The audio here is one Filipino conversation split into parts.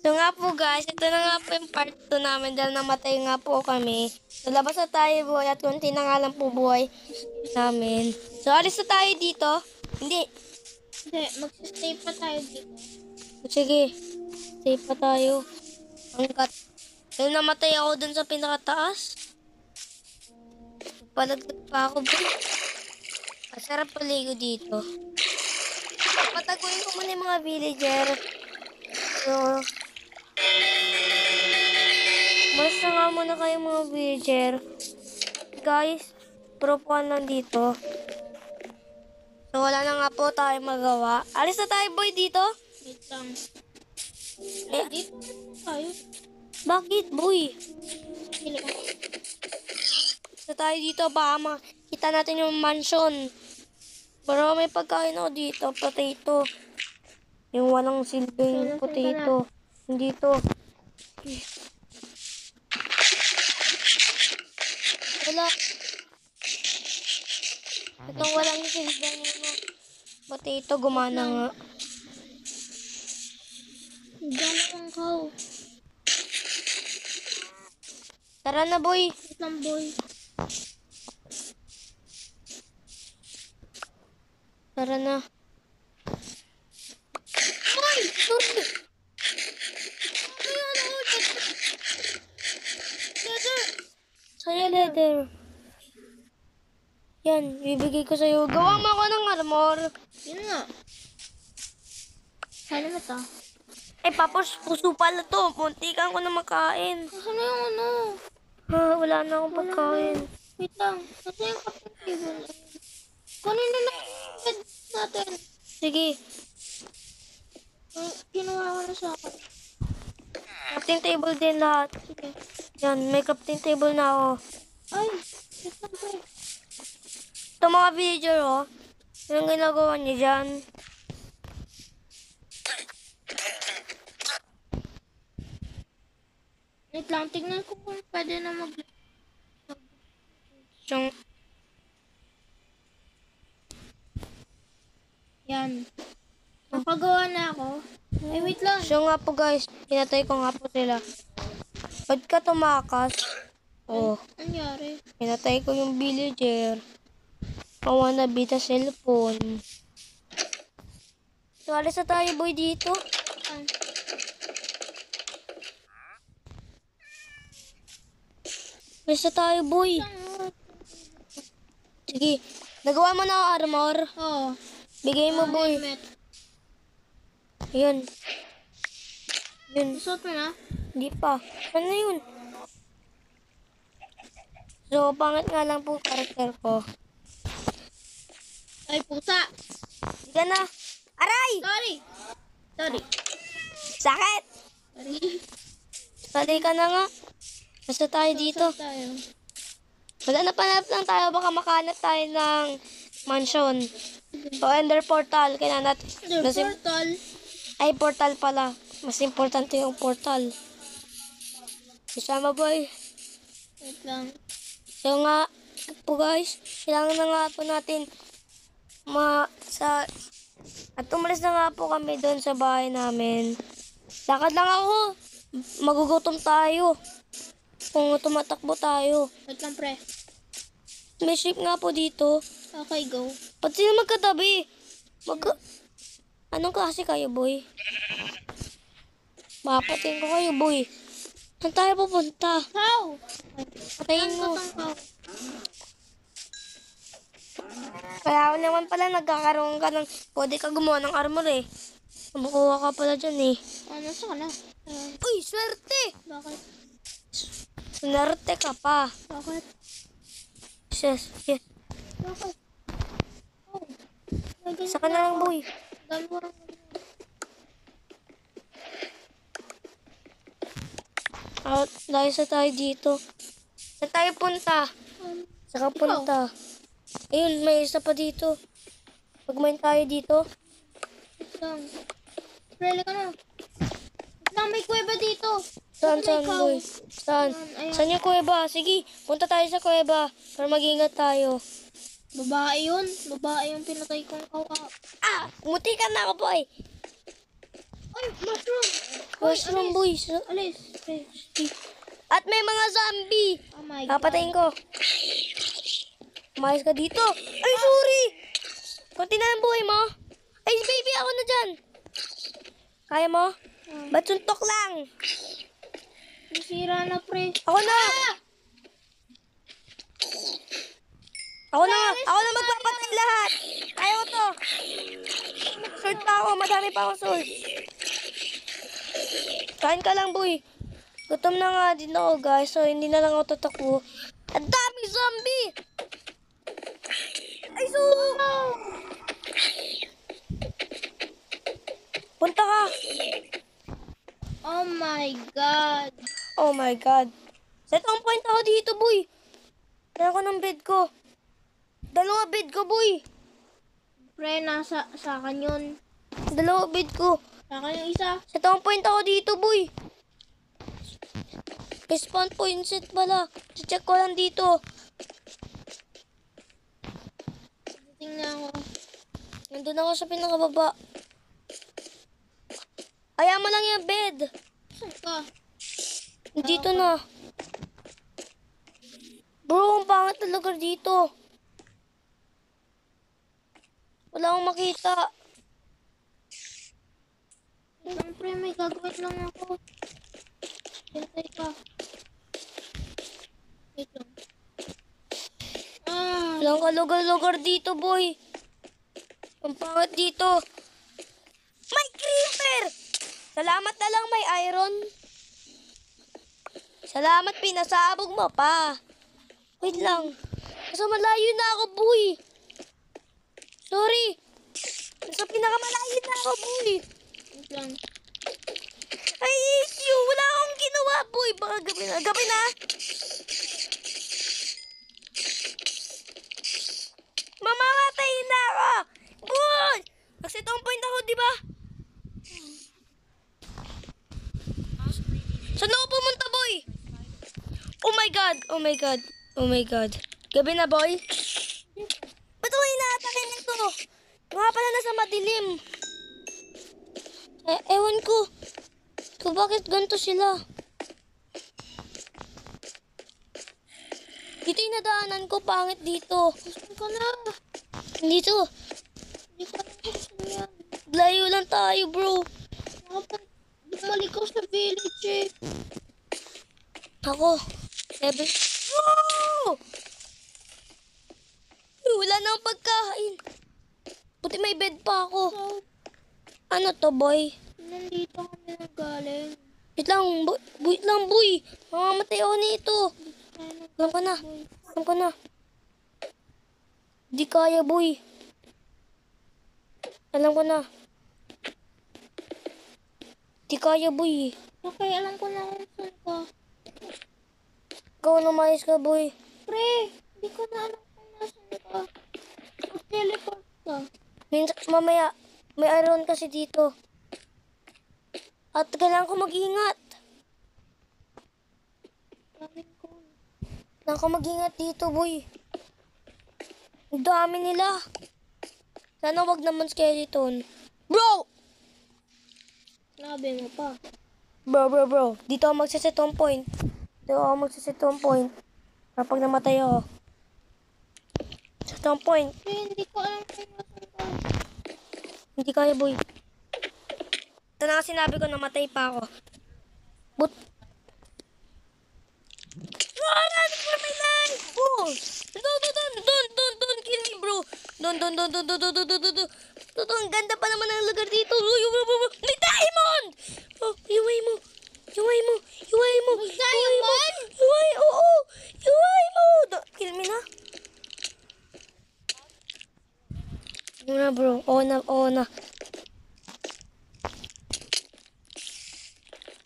So nga po guys, ito na nga po yung part 2 namin dahil namatay nga po kami. So labas na tayo boy at kunti na nga lang po buhay namin. So alis na tayo dito. Hindi. Hindi, magsistay pa tayo dito. Sige. Stay pa tayo. Hanggat. Dahil namatay ako dun sa pinakataas. Palaglag pa ako boy. Masarap paligo dito. Pataguin ko muna yung mga villager. So, mas na nga muna kayo mga villager. Guys, propuan lang dito. So, wala na nga po tayo magawa. Alis na tayo boy dito. Wait lang. Eh, Dito tayo. bakit boy? Pili ka. Alis na tayo dito. Baka makita natin yung mansion. Pero may pagkain ako dito. Potato. Yung walang silbing potato. Dito. Wala. Itong walang silbing potato. Gumana nga. Gano'n ang kaw. Tara na boy. Wait lang, boy. Tara na. Ay! Sorry! Sa'yo, leather. Yan, bibigay ko sa'yo. Gawa mo ako ng armor. Yun nga. Sana mo to. Eh, papos, puso pala to. Muntikan ko na makain. Nasaan na yung ano? Ha, wala na akong pagkain. Wait lang. Nasaan yung crafting table? Kunin na lang yung bed natin. Sige, Ginawa ko na sa akin. crafting table din lahat. Sige. Yan, may crafting table na ako. Ay! Wait lang, boy. Ito mga villager, oh. Yung ginagawa niyo dyan. Wait lang. Tignan ko kung pwede na mag... Yung, Yan. Napagawa na ako. Ay, wait lang. so nga po guys, pinatay ko nga po sila. Ba't ka tumakas? Oh, Nangyari? pinatay ko yung villager. Kawana bita cellphone. So, alis na tayo boy dito. Ang... Alis na tayo boy. Sige, nagawa mo na ako armor. Oo. Bigay mo boy. Helmet. Yun. Yun. Suot mo na? Hindi pa. Ano yun? So, pangit nga lang po karakter ko. Ay, pusa. Hindi ka na. Aray! Sorry. Sorry. Sakit! Sorry. Pali ka na nga. Basta tayo dito. Saan tayo? Maghanap lang tayo. Baka makahanap tayo ng mansion. So, ender portal. Kailangan natin. The portal. Ay, portal pala. Mas importante yung portal. Isama boy. Wait lang. So nga po guys, kailangan na nga po natin at umalis na nga po kami doon sa bahay namin. Lakad lang ako. Magugutom tayo. Kung tumatakbo tayo. Wait lang, pre. May ship nga po dito. Okay, go. Ba't sila magkatabi? Anong klase kayo, boy? Mapatin ko kayo, boy. Saan tayo pupunta? How? Patayin mo. How? Kaya naman pala nagkakaroon ka ng... Pwede ka gumawa ng armor eh. Makuha ka pala dyan eh. Ano sa kana? Uy, swerte! Bakit? Swerte ka pa. Bakit? Yes, yes. Bakit? Oh. Lagyan Saka na lang, boy. Dalawa. Out, dahil sa tayo dito. Saan tayo punta? Saka punta. Ayun, may isa pa dito. Pagmain tayo dito. Wait lang. Pre, ka na. Wait lang, may kuweba dito. Saan, May cow. boy? Saan? Ayan. Saan yung kuweba? Sige, punta tayo sa kuweba para mag-ingat tayo. Babae yun. Babae yung pinatay kong kaw. Ah! Muti ka na ako, boy! Ay, mushroom. Mushroom, alis. boy. Alis. At may mga zombie. Oh my God. Papatayin ko. Umayos ka dito. Ay, sorry. Kunti na ang buhay mo. Ay, baby, ako na dyan. Kaya mo? Ba't suntok lang? Nasira na, pre. Ako na. Ako na magpapatay lahat. Kaya ko to. Sword pa ako. Madami pa akong sword. Kain ka lang, boy. Gutom na nga din ako, guys. So, hindi na lang ako tatakbo. Ang daming zombie! Ay, so... Punta ka. Oh my God. Oh my God. Set on point ako dito, boy. Kaya ko ng bed ko. 2 bed ko, boy. Pre, nasa sa akin yun. 2 bed ko. Sa akin yung isa. Set on point ako dito, boy. Spawn point set pala. Check ko lang dito. Tingnan ko. Nandun ako sa pinakababa. Ayaw mo lang yung bed. Saan ka? Dito na. Bro, ang pangit na lugar dito. Wala akong makita. Siyempre, may gagawin lang ako. Hintay ka. Wait lang. Walang kalugar-lugar dito, boy. Ang pangit dito. May creeper! Salamat na lang may iron. Salamat, pinasabog mo pa. Wait lang. Nasa malayo na ako, boy. Sorry. Nasa pinakamalayo na ako, boy. Wait lang. I hate you. Wala akong ginawa, boy. Baka gabi na. Gabi na. Mamamatay na ako. Boy! Mag-set on point ako, di ba? Saan ako pumunta, boy? Oh my God. Oh my God. Oh my God. Gabi na, boy. Ba't ako inaatakin nito? Nga pala nasa madilim. Ewan ko. So, bakit ganito sila? Dito yung nadaanan ko. Pangit dito. Saan ka na? Dito. Hindi ko alam kung saan yan. Layo lang tayo, bro. Bumalik ako sa village eh. Ako. 7. Woo! Uy, wala na akong pagkain. Buti may bed pa ako. So, Ano to, boy? nandito kami nagaling. Wait lang, wait lang, boy. Mamamatay ako nito. Alam ko na. Alam ko na. Di kaya, boy. Alam ko na. Di kaya, boy. Okay, alam ko na kung saan ka. Ikaw lumayas ka, boy. Pre, hindi ko na alam kung nasan ka. Mag-teleport ka. Mamaya, may iron kasi dito. At kailangan ko mag-ingat. Sabi ko. Kailangan ko mag-ingat dito, boy. Ang dami nila. Sana wag naman skeleton. Bro! Sabi mo pa. Bro. Dito ako magsaset on point. Dito ako magsaset on point. Kapag namatay ako. Set on point. Pre, hindi ko alam kung nasan ka. Hindi kaya, boy. Ito na nga sinabi ko, namatay pa ako. Run for my life! Oh! Don't kill me, bro. Don't. Ang ganda pa naman ng lugar dito. May diamond! Oh, iway mo. May diamond? Oo. Iway mo. Kill me na. Oo na, bro. Oo na.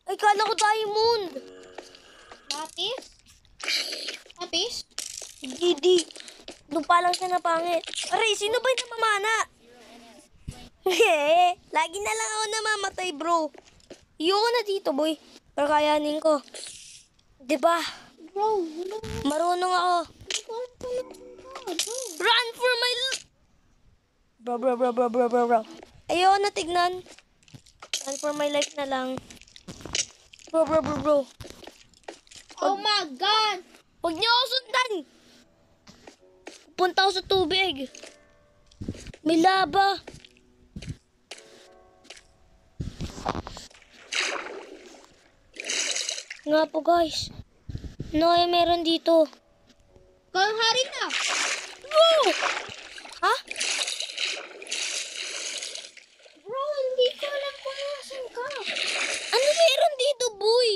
Ay, kala ko diamond. Lapis? Lapis? Hindi. Doon pa lang siya napangit. Aray, sino ba yung namamana? Lagi na lang ako namamatay, bro. Iyoko na dito, boy. Pero kayanin ko. Diba? Bro, wala. Marunong ako. Hindi ko alam kung nasan ka, bro. Run for my life! Bro. Ayoko na tignan. Run for my life na lang. Bro. Oh my God! Huwag niyo ako sundan! Punta ako sa tubig. May laba. Nga po guys. Ano kaya meron dito? Ikaw ang hari na! Bro! Ha? Bro, hindi ko alam kung nasan ka. Ano meron dito, boy?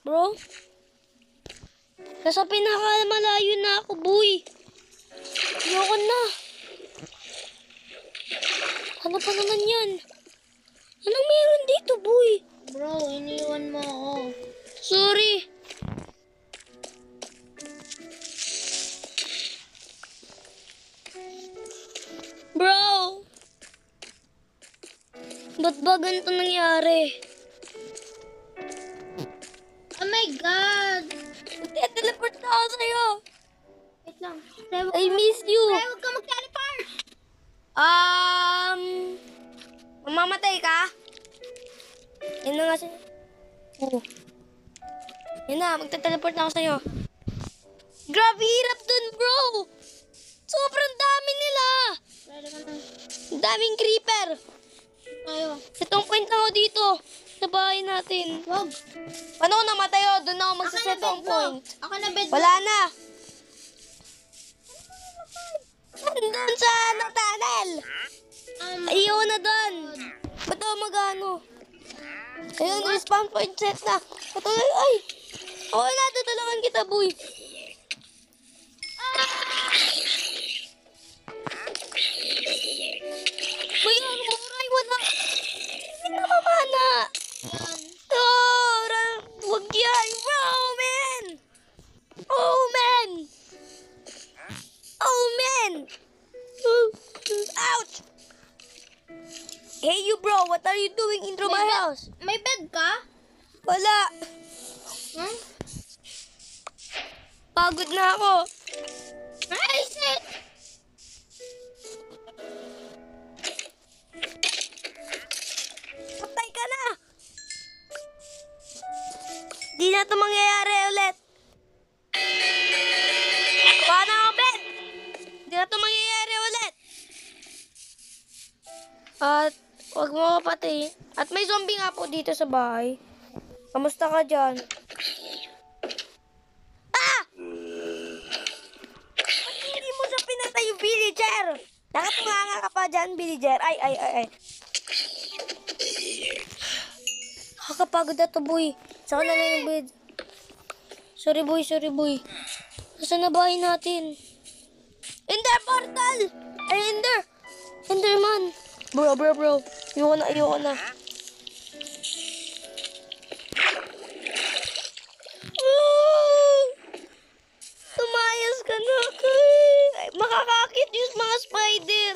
Bro? Nasa pinakamalayo na ako, boy. Ayoko na. Ano pa naman yan? Anong meron dito, boy? Bro, iniwan mo ako. Sorry. Bro! Ba't ba ganito nangyari? Oh my God! Magte-teleport na ako sa'yo. Wait lang. Pre, I miss you. huwag ka mag-teleport! Mamamatay ka? Yan na nga sa'yo. Oo. Yan na, magte-teleport na ako sa'yo. Grabe, hirap dun, bro. Sobrang dami nila. Ready ka na. Ang daming creeper. Tayo. Setong point na ako dito. Sa bahay natin. Wag. Paano ko namatay o? Doon ako magsasetong point. Ako na bed mo. Wala na. Nandun sa tunnel. Ayaw na doon. Ba't ako magano? Ayun, respawn point set na. Patuloy, ay. Oo na, tutulungan kita, boy. Boy, ang muray, wala. Hindi na mamana. Yan. Huwag yan, Roman! Oh, man! Oh, man! Ouch! Hey, you bro, what are you doing into my house? May bed ka? Wala. Hmm? Pagod na ako. Ay, shit! Patay ka na! Di na ito mangyayari ulit. Paano ako, Ben? Di na ito mangyayari ulit. At huwag mo ako pati. At may zombie nga po dito sa bahay. Kamusta ka dyan? Ah! Ba't hindi mo siya pinatay yung villager? Nakatunganga ka pa dyan, villager. Ay. Nakakapagod na to, boy. Saka na lang yung bed. Sorry, boy. Nasaan na bahay natin? Ender portal! Ay, Ender! Enderman! Bro. Ayoko na. Tumayas ka na. Ay, makakakit yung mga spider.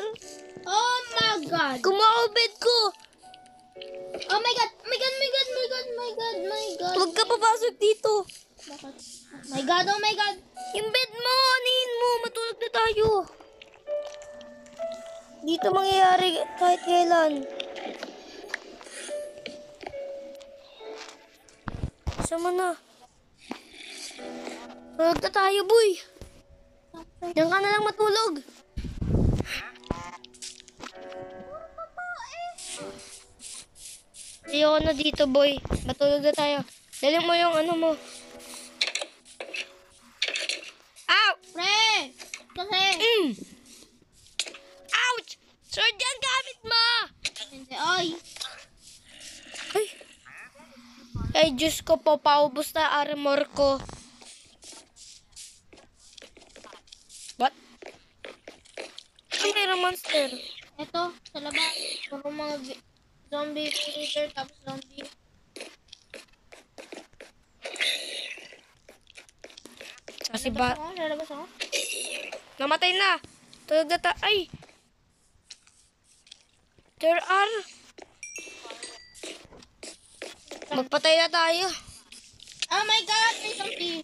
Oh my God! Kumakabed ko. Oh my God! Huwag ka papasok dito. Bakit? My God! Oh my God! Yung bed mo, anihin mo. Matulog na tayo. Dito mangyayari kahit kailan. Sama na. Tulog na tayo, boy. Diyan ka na lang matulog. Ayoko na dito, boy. Matulog na tayo. Dali mo yung ano mo. Ow! Pre! Kasi... Ouch! Sword yan gamit mo! Hindi, ay! Ay, Diyos ko po, paubos na armor ko. What? Ay, mayroong monster. Ito, sa labas. Puro mga zombie villager tapos zombie. Kasi ba, Lalabas ako? namatay na. Tulog na ta. Ay! There are. Magpatay na tayo. Oh my God! May zombie!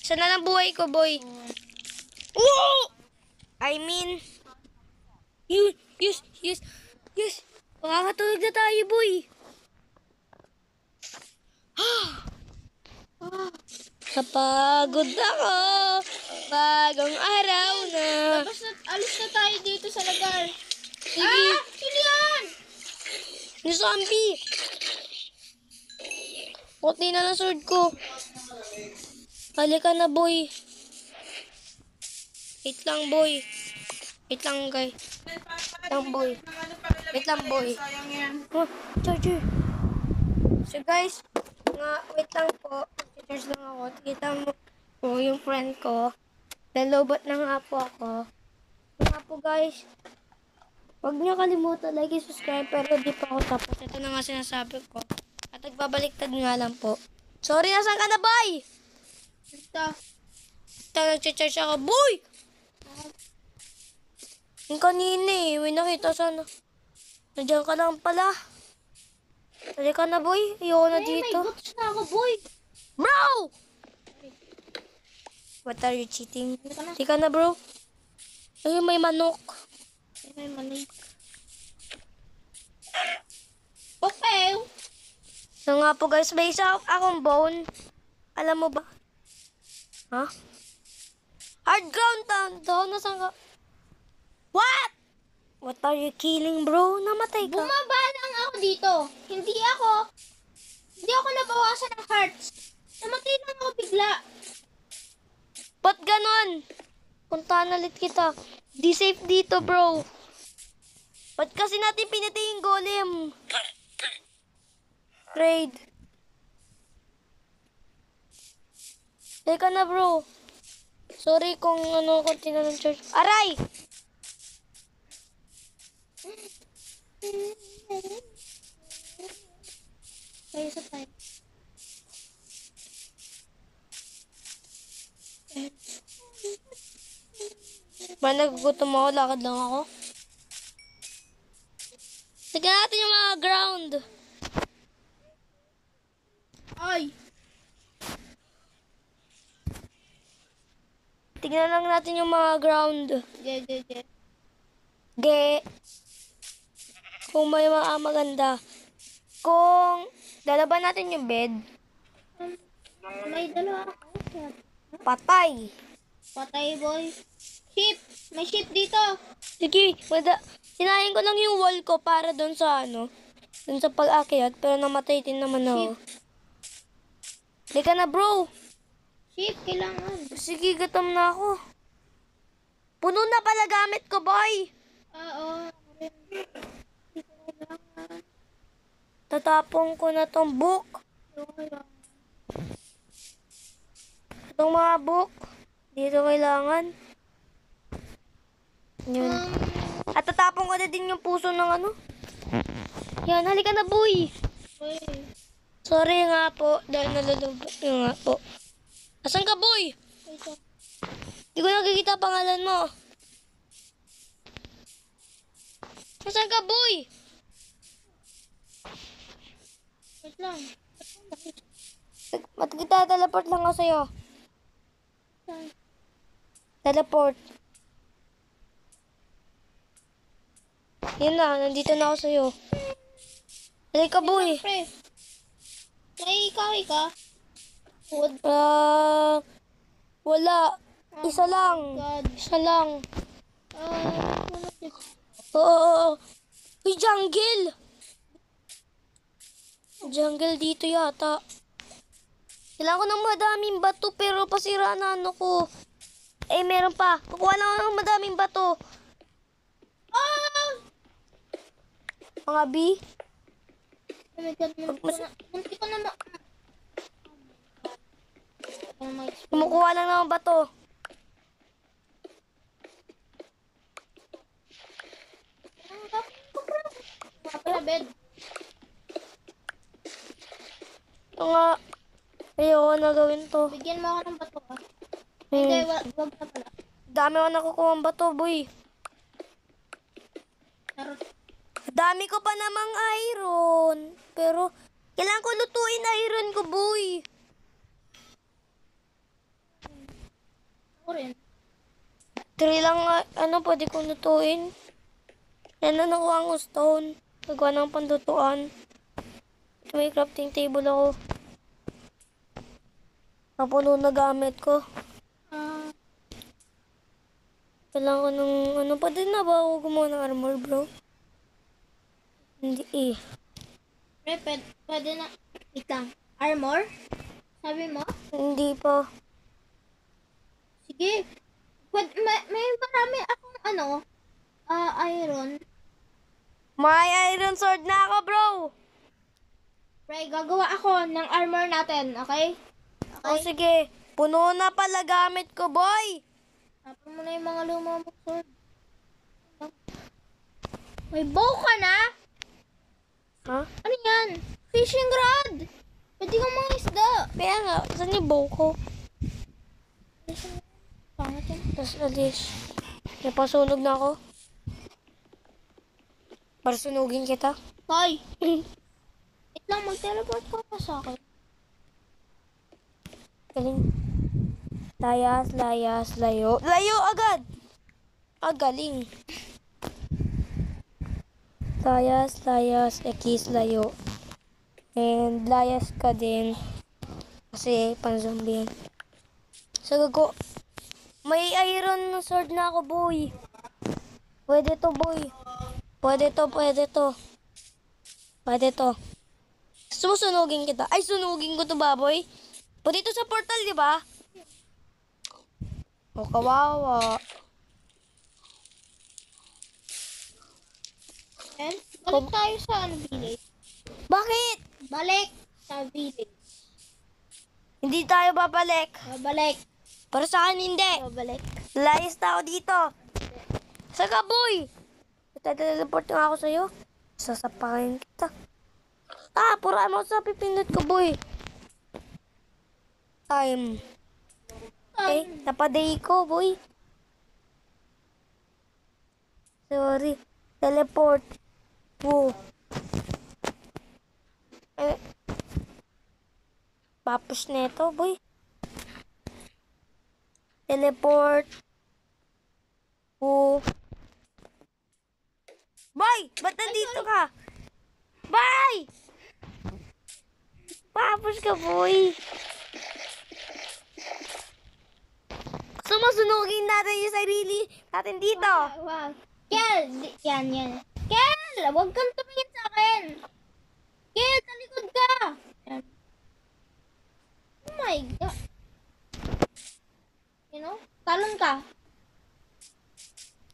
Sana lang buhay ko, boy. Whoa! I mean, yes. Makakatulog na tayo, boy. Kapagod ako. Bagong araw na. Alis na tayo dito sa lugar. Sige. Sino yan? Yung zombie. Puti na ng sword ko. Halika na, boy. Wait lang, boy. Wait lang, guys. Wait lang, boy. Wait lang, boy. Oh, charger. So, guys, wait lang po. Charge lang ako. Kita mo po yung friend ko. Nalobot na nga po ako. Nga po, guys. Huwag niyo kalimutan like and subscribe pero di pa ako tapos. Ito na nga sinasabi ko. At nagbabaliktad nga lang po. Sorry, nasan ka na, boy? Ito. Ito, nag-charge ako. Boy! Yung kanina eh. May nakita sana. Nandiyan ka lang pala. Halika na, boy. Ayoko na dito. May boots na ako, boy. Bro! What are you cheating? Halika na, bro. Ay, may manok. May mali. Okay. So nga po guys, may isa akong bone. Alam mo ba? Ha? Hard ground down. Nasaan ka? What? What are you killing, bro? Namatay ka. Bumaba lang ako dito. Hindi ako nabawasan ng hearts. Namatay lang ako bigla. Ba't ganon? Puntahan ulit kita. Di safe dito, bro. Ba't kasi natin pinatay yung golem? Trade. Teka na, bro. Sorry kung kung tinanong church. Aray! Kaya sa tayo. Man, nagugutom ako. Lakad lang ako. Tignan natin yung mga ground. Ay! Tignan lang natin yung mga ground. Je. Ge. Kung may mga maganda. Kung lalaban natin yung bed, May dalawa ako. patay. Patay, boy. Ship! May ship dito. Sige, sinahin ko lang yung wall ko para doon sa doon sa pag-akyat, pero namatay din naman ako. Halika na, bro. Ship, kailangan. Sige, gutom na ako. Puno na pala gamit ko, boy. Oo. Dito kailangan. Tatapong ko na tong book. Dito kailangan. Itong mga book. Dito kailangan. Yun. At tatapong ko na din yung puso ng Yan, halika na, boy. Boy. Sorry nga po, dahil nalulubot yung nga po. Asan ka, boy? Ito. Di ko nakikita pangalan mo. Asan ka, boy? Wait lang. Kita, teleport lang ako sa'yo. Saan? Teleport. Yun na, nandito na ako sa'yo. Halika, boy. Pre. Naikawi ka? Wood. Wala. Isa lang. God. Isa lang. Ano this? Oo. Uy, jungle. Jungle dito yata. Kailangan ko ng madaming bato pero pasira na ko. Meron pa. Kukuha lang ako ng madaming bato. Mga B. Oh my God. Munti ko na Kumukuha lang ng bato. Para bed. Ito nga. Ayoko na gawin to. Bigyan mo ako ng bato ka. Hindi, wag na pala. Dami ko nakukuha ng bato, boy. Charot. Dami ko pa namang iron. Pero, kailangan ko lutuin iron ko, boy. Ako rin. 3 lang, pwede kong lutuin. Yan na nakuha ang stone. Gagawa ng pandutuan. May crafting table ako. Napuno na gamit ko. Ah, Kailangan ko ng ano pa din na ba ako gumawa ng armor, bro? Hindi eh. pre, pwede na. Wait lang. Armor? Sabi mo? Hindi pa. Sige. May marami akong iron. May iron sword na ako, bro! Pre, gagawa ako ng armor natin, okay? O sige, puno na pala gamit ko, boy! Tapon mo na yung mga luma mong sword. May bow ka na? Ha? Ano yan? Fishing rod! Pwede kang mga isda. Kaya nga, saan yung bow ko? Pangat yan. Tapos alis. Napasunog na ako. Para sunugin kita. Hoy! Wait lang, mag-teleport ka pa sa akin. Galing. Layas, layas, layo. Layo agad! Galing. Layas, layas, ekis, layo. And layas ka din. Kasi pang-zombie yan. So, gago. May iron sword na ako, boy. Pwede to, boy. Pwede to, pwede to. Pwede to. Susunugin kita. Ay, sunugin ko to, baboy. Pwede to sa portal, di ba? O, kawawa. And, balik tayo sa village. Bakit? Balik sa village. Hindi tayo babalik. Balik. Para sa akin, hindi. Balik. Layas na ako dito. Saka, boy. Teleport nga ako sa'yo. Sasapakin kita. Puro mo sa pipindot ko, boy. Time. Napaday ko, boy. Sorry. Teleport. Woo. Papos na ito, boy. Teleport. Woo. Boy! Ba't nandito ka? Boy! Papos ka, boy. Sumusunugin natin yung sarili natin dito. Wow. Kel! Yan. Kel! Huwag kang tumingin sa akin. Kel, talikod ka. Yan. Oh my God. You know? Talon ka.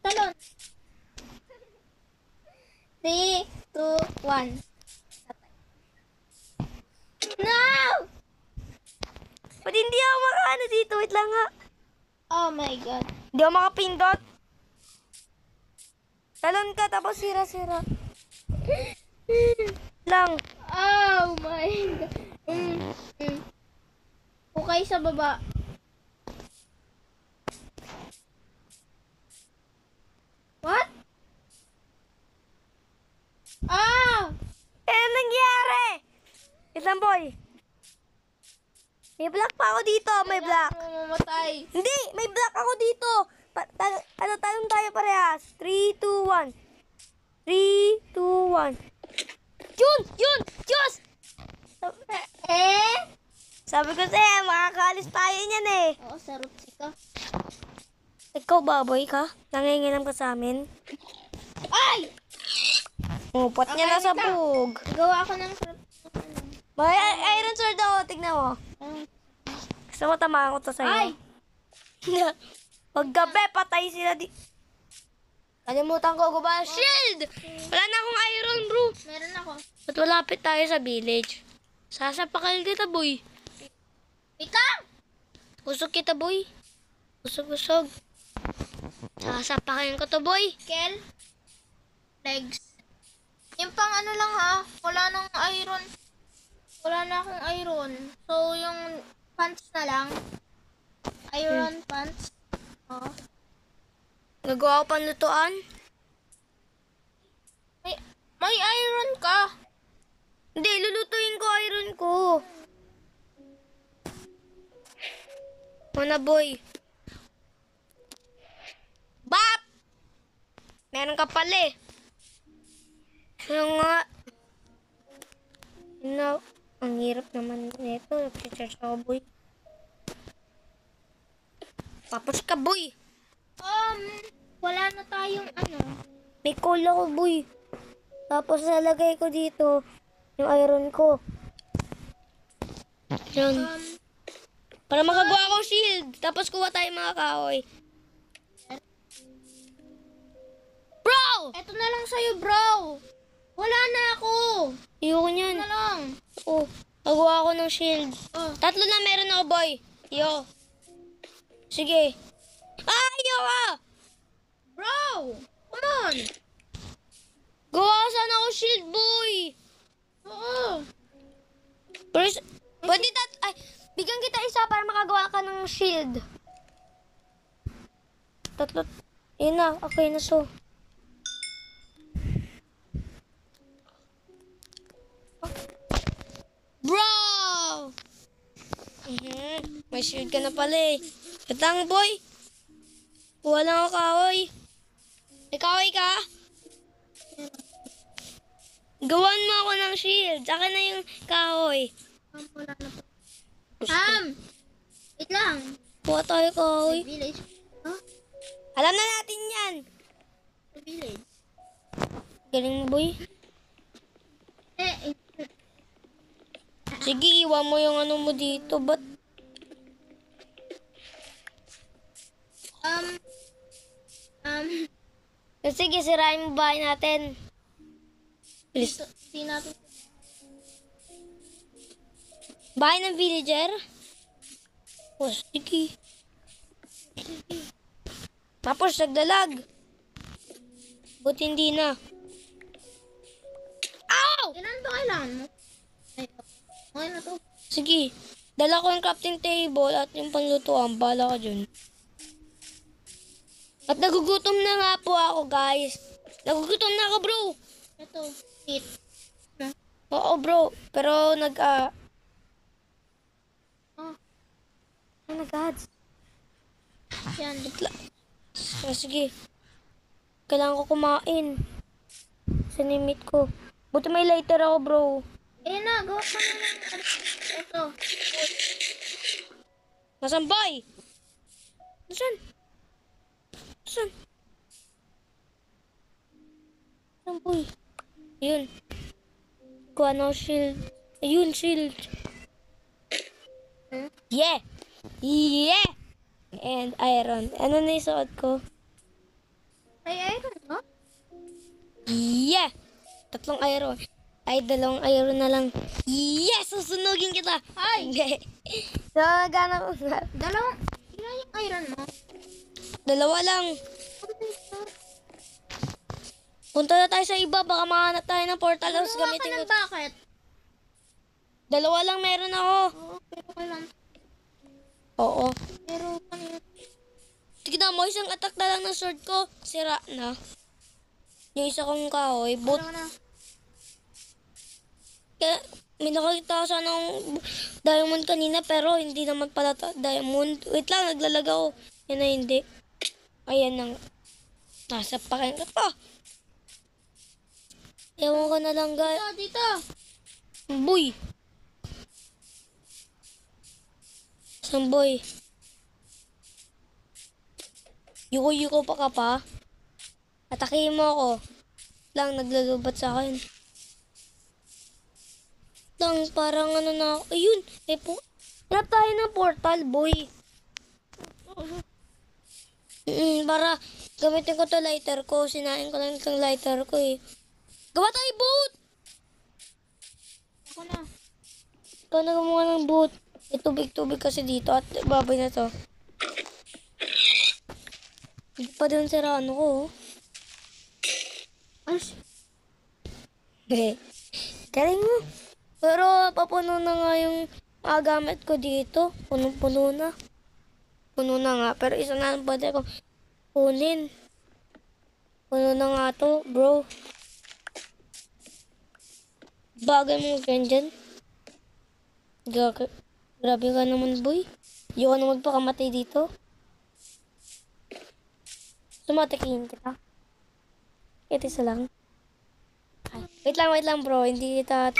Talon. 3, 2, 1. No! Ba't hindi ako makaano dito? Wait lang nga. Oh my God. Hindi ako makapindot. Talon ka, tapos sira-sira. Lang. Oh my God. Okay sa baba. What? Ah! Nangyari? Wait lang, boy. May black pa ako dito. May black. Mamamatay. Hindi, may black ako dito. Talon tayo parehas. 3, 2, 1. 3, 2, 1. Yun! Diyos! Sabi ko sa'yo, makakaalis tayo niyan eh. Oo, sarap ka. Ikaw, baboy ka? Nanginginom ka sa amin? Ay! Upat niya na sa bug. Gawa ako ng sarap. May iron sword ako, tignan mo. Gusto mo tamaan ko to Ay! sa'yo? Paggabi, patay sila di... Kalimutan ko gumawa ng shield! Wala na akong iron, bro. Meron ako. Ba't malapit tayo sa village? Sasapakal kita, boy. Ikaw! Usog kita, boy. Usog. Sasapakin ko to, boy. Kel? Legs. Yung pang ano lang ha. Wala nang iron. Wala na akong iron. So, yung pants na lang. Iron pants. Oh. Nagawa ko panlutuan. May iron ka. Hindi, lulutuin ko iron ko. Muna, boy. Bap! Meron ka pala eh. Kaya nga. Yun na. Ang hirap naman nito. Nag-charge ako, boy. Tapos ka, boy. Wala na tayong ano. May coal ako, boy. Tapos nalagay ko dito yung iron ko. Yan. Para makagawa akong shield. Tapos kuha tayo mga kahoy. Bro! Eto na lang sa'yo, bro. Wala na ako. Ayoko niyan. Ito na lang. Oh, nagawa ako ng shield. Oh. 3 na meron ako, boy. Yo. Sige. Ayoko! Bro! Come on! Gawa sana ako shield, boy. Oo. Pero, pwede ay, bigyan kita isa para makagawa ka ng shield. 3. Yun na, okay na so. Bro! May shield ka na pala eh. Katang, boy. Kuha lang ako kahoy. May kahoy ka? Gawan mo ako ng shield. Saka na yung kahoy. Wala na po. Wait lang. Kuha tayo kahoy. Village. Huh? Alam na natin yan. Village. Galing mo, boy. Eh, Sige, iwan mo yung ano mo dito. Ba't? Sige, sirain mo bahay natin. Please. Hindi natin. Bahay ng villager? Oh, sige. Tapos, nagdalag. Buti hindi na. Ow! Ilan ba kailangan mo? Ay, okay na to. Sige. Dala ko yung crafting table at yung panlutuan. Bala ka dyan. At nagugutom na nga po ako, guys. Nagugutom na ako, bro. Ito. Eat. Oo, bro. Pero Oh, oh my God. yan. Oh, sige. Kailangan ko kumain. Sa limit ko. Buti may lighter ako, bro. Eh na, gawa ka na lang. Ito. Nasaan, boy? Nasaan? Nasaan? Nasaan, boy? Ayun. Kuha na ako shield. Ayun, shield. Yeah! Yeah! And iron. Ano na yung suot ko? Ay, iron ba? Yeah! 3 iron. Ay, 2 iron na lang. Yes! Susunugin kita! Ay! Hindi. So, gana ko nga. Dalawang. Ilan yung iron mo? 2 lang. Punta na tayo sa iba. Baka makahanap tayo ng portal house. Gumawa ka Gamitin ng ko. bakit? 2 lang meron ako. Oo, pero kailan? Oo. Pero kanina. Tignan mo, isang attack na lang ng sword ko. Sira na. Yung isa kong kahoy. But, Ano na? kaya, may nakakita ko sana ng diamond kanina pero hindi naman pala diamond. Wait lang, naglalag ako. Yan na hindi. Ayan na. Nasa pakin ka pa. Ewan ko na lang, guys. Dito. Boy. Samboy. Yuko-yuko pa ka pa. Atakihin mo ako. Lang, naglalubat sa akin. Lang, parang ano na ako. Ayun, hanap tayo ng portal, boy. Para gamitin ko to lighter ko. Sinain ko lang itong lighter ko eh. Gawa tayo boat! Ako na. Ikaw na gumawa ng boat. May tubig-tubig kasi dito at babay na to. Hindi pa doon sa rano ko. Ay, Galing mo. Pero papuno na nga yung mga gamit ko dito. Punong-puno na. Puno na nga. Pero isa na lang pwede kong kunin. Puno na nga to, bro. Bagay mo dyan. Grabe ka naman, boy. Ayoko na magpakamatay dito. Sumatakihin kita. Ito isa lang. Ay, Wait lang bro. Hindi kita